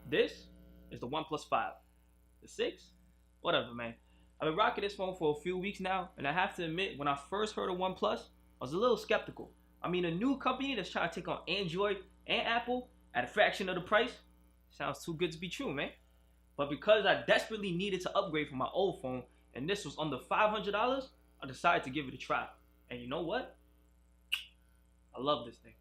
This is the OnePlus 5. The 6? Whatever, man. I've been rocking this phone for a few weeks now, and I have to admit, when I first heard of OnePlus, I was a little skeptical. I mean, a new company that's trying to take on Android and Apple at a fraction of the price sounds too good to be true, man. But because I desperately needed to upgrade from my old phone, and this was under $500, I decided to give it a try. And you know what? I love this thing.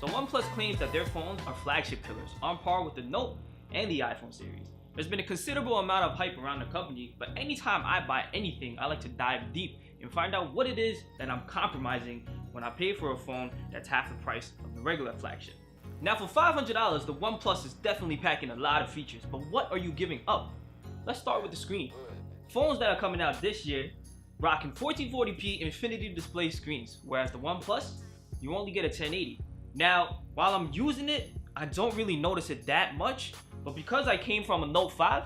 So OnePlus claims that their phones are flagship killers, on par with the Note and the iPhone series. There's been a considerable amount of hype around the company, but anytime I buy anything, I like to dive deep and find out what it is that I'm compromising when I pay for a phone that's half the price of the regular flagship. Now for $500, the OnePlus is definitely packing a lot of features, but what are you giving up? Let's start with the screen. Phones that are coming out this year rocking 1440p infinity display screens, whereas the OnePlus, you only get a 1080. Now, while I'm using it, I don't really notice it that much, but because I came from a Note 5,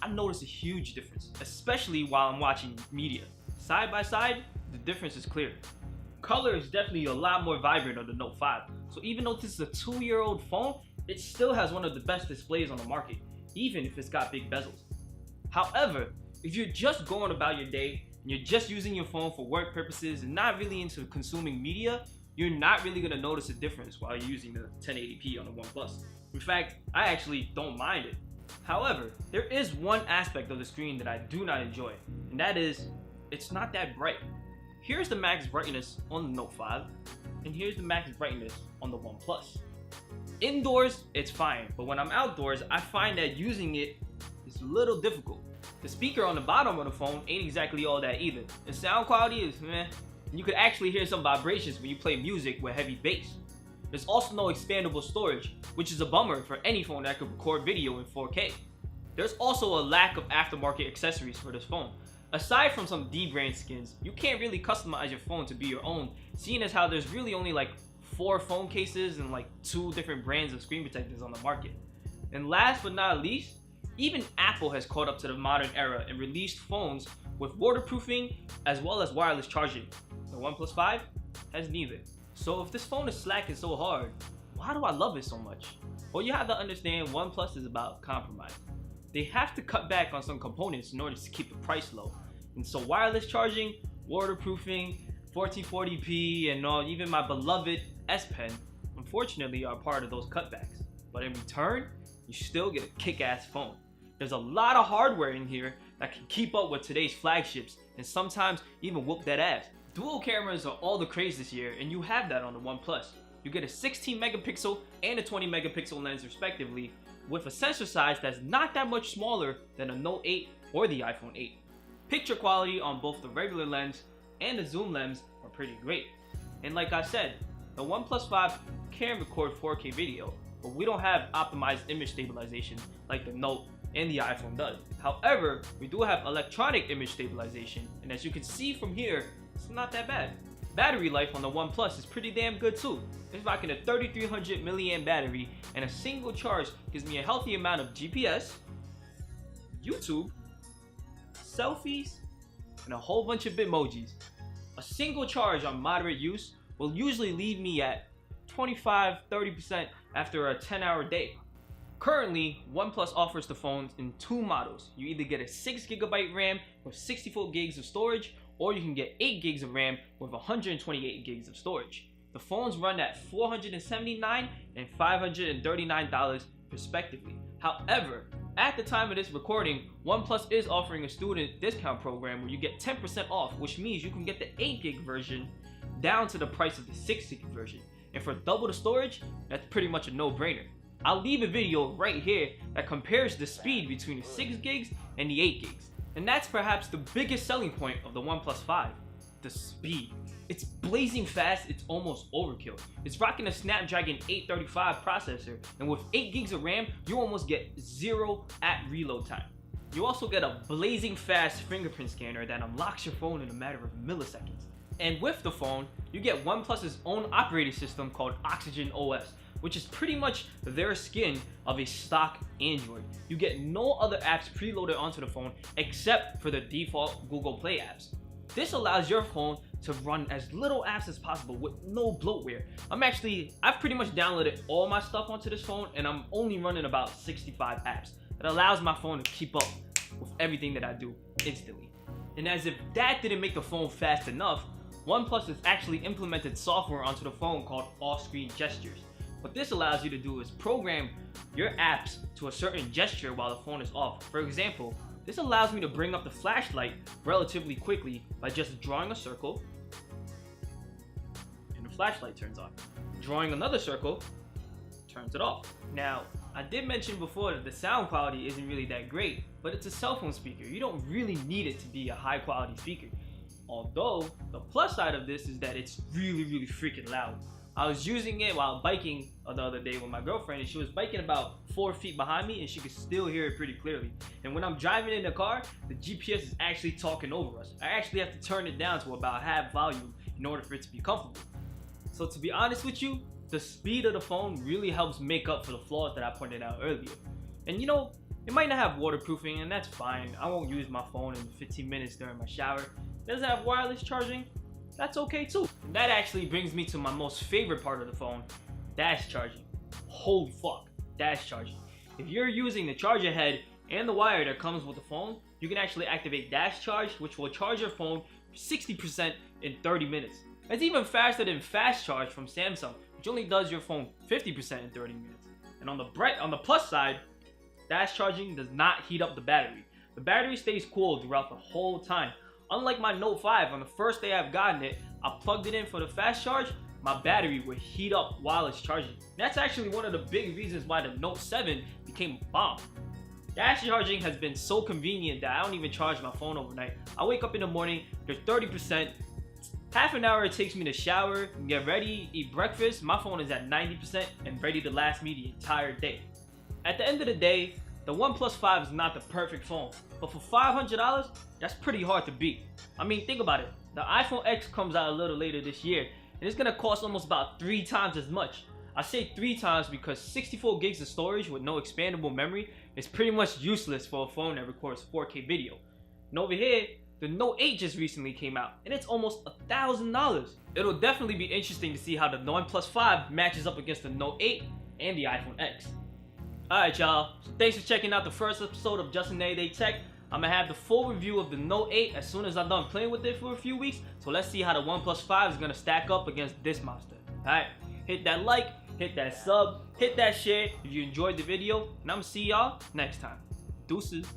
I noticed a huge difference, especially while I'm watching media. Side by side, the difference is clear. Color is definitely a lot more vibrant on the Note 5, so even though this is a 2-year-old phone, it still has one of the best displays on the market, even if it's got big bezels. However, if you're just going about your day and you're just using your phone for work purposes and not really into consuming media, you're not really going to notice a difference while you're using the 1080p on the OnePlus. In fact, I actually don't mind it. However, there is one aspect of the screen that I do not enjoy, and that is, it's not that bright. Here's the max brightness on the Note 5, and here's the max brightness on the OnePlus. Indoors, it's fine, but when I'm outdoors, I find that using it is a little difficult. The speaker on the bottom of the phone ain't exactly all that either. The sound quality is meh. You could actually hear some vibrations when you play music with heavy bass. There's also no expandable storage, which is a bummer for any phone that could record video in 4K. There's also a lack of aftermarket accessories for this phone. Aside from some D-brand skins, you can't really customize your phone to be your own, seeing as how there's really only like 4 phone cases and like 2 different brands of screen protectors on the market. And last but not least, even Apple has caught up to the modern era and released phones with waterproofing as well as wireless charging. The OnePlus 5 has neither. So if this phone is slacking so hard, why do I love it so much? Well, you have to understand OnePlus is about compromise. They have to cut back on some components in order to keep the price low. And so wireless charging, waterproofing, 1440p, and all, even my beloved S Pen, unfortunately are part of those cutbacks. But in return, you still get a kick-ass phone. There's a lot of hardware in here that can keep up with today's flagships and sometimes even whoop that ass. Dual cameras are all the craze this year, and you have that on the OnePlus. You get a 16 megapixel and a 20 megapixel lens respectively, with a sensor size that's not that much smaller than a Note 8 or the iPhone 8. Picture quality on both the regular lens and the zoom lens are pretty great. And like I said, the OnePlus 5 can record 4K video, but we don't have optimized image stabilization like the Note and the iPhone does. However, we do have electronic image stabilization, and as you can see from here, it's not that bad. Battery life on the OnePlus is pretty damn good too. It's rocking a 3300 milliamp battery, and a single charge gives me a healthy amount of GPS, YouTube, selfies, and a whole bunch of Bitmojis. A single charge on moderate use will usually leave me at 25-30% after a 10-hour day. Currently, OnePlus offers the phones in 2 models. You either get a 6GB RAM with 64 gigs of storage, or you can get 8 gigs of RAM with 128 gigs of storage. The phones run at $479 and $539 respectively. However, at the time of this recording, OnePlus is offering a student discount program where you get 10% off, which means you can get the 8 gig version down to the price of the 6 gig version. And for double the storage, that's pretty much a no-brainer. I'll leave a video right here that compares the speed between the 6 gigs and the 8 gigs. And that's perhaps the biggest selling point of the OnePlus 5, the speed. It's blazing fast, it's almost overkill. It's rocking a Snapdragon 835 processor, and with 8 gigs of RAM, you almost get 0 at reload time. You also get a blazing fast fingerprint scanner that unlocks your phone in a matter of milliseconds. And with the phone, you get OnePlus's own operating system called Oxygen OS, which is pretty much their skin of a stock Android. You get no other apps preloaded onto the phone except for the default Google Play apps. This allows your phone to run as little apps as possible with no bloatware. I've pretty much downloaded all my stuff onto this phone and I'm only running about 65 apps. It allows my phone to keep up with everything that I do instantly. And as if that didn't make the phone fast enough, OnePlus has actually implemented software onto the phone called off-screen gestures. What this allows you to do is program your apps to a certain gesture while the phone is off. For example, this allows me to bring up the flashlight relatively quickly by just drawing a circle and the flashlight turns on. Drawing another circle turns it off. Now, I did mention before that the sound quality isn't really that great, but it's a cell phone speaker. You don't really need it to be a high quality speaker. Although, the plus side of this is that it's really freaking loud. I was using it while biking the other day with my girlfriend, and she was biking about 4 feet behind me and she could still hear it pretty clearly. And when I'm driving in the car, the GPS is actually talking over us. I actually have to turn it down to about half volume in order for it to be comfortable. So to be honest with you, the speed of the phone really helps make up for the flaws that I pointed out earlier. And you know, it might not have waterproofing and that's fine. I won't use my phone in 15 minutes during my shower. It doesn't have wireless charging. That's okay too. And that actually brings me to my most favorite part of the phone, dash charging. Holy fuck, dash charging. If you're using the charger head and the wire that comes with the phone, you can actually activate dash charge, which will charge your phone 60% in 30 minutes. It's even faster than fast charge from Samsung, which only does your phone 50% in 30 minutes. And on the plus side, dash charging does not heat up the battery. The battery stays cool throughout the whole time. Unlike my Note 5, on the first day I've gotten it, I plugged it in for the fast charge, my battery would heat up while it's charging. That's actually one of the big reasons why the Note 7 became a bomb. Dash charging has been so convenient that I don't even charge my phone overnight. I wake up in the morning, there's 30%, half an hour it takes me to shower, get ready, eat breakfast, my phone is at 90% and ready to last me the entire day. At the end of the day, the OnePlus 5 is not the perfect phone, but for $500, that's pretty hard to beat. I mean, think about it. The iPhone X comes out a little later this year, and it's gonna cost almost about 3 times as much. I say 3 times because 64 gigs of storage with no expandable memory is pretty much useless for a phone that records 4K video. And over here, the Note 8 just recently came out, and it's almost $1,000. It'll definitely be interesting to see how the OnePlus 5 matches up against the Note 8 and the iPhone X. Alright y'all, so thanks for checking out the first episode of Justin Everyday Tech. I'm gonna have the full review of the Note 8 as soon as I'm done playing with it for a few weeks. So let's see how the OnePlus 5 is gonna stack up against this monster. Alright, hit that like, hit that sub, hit that share if you enjoyed the video, and I'm gonna see y'all next time. Deuces.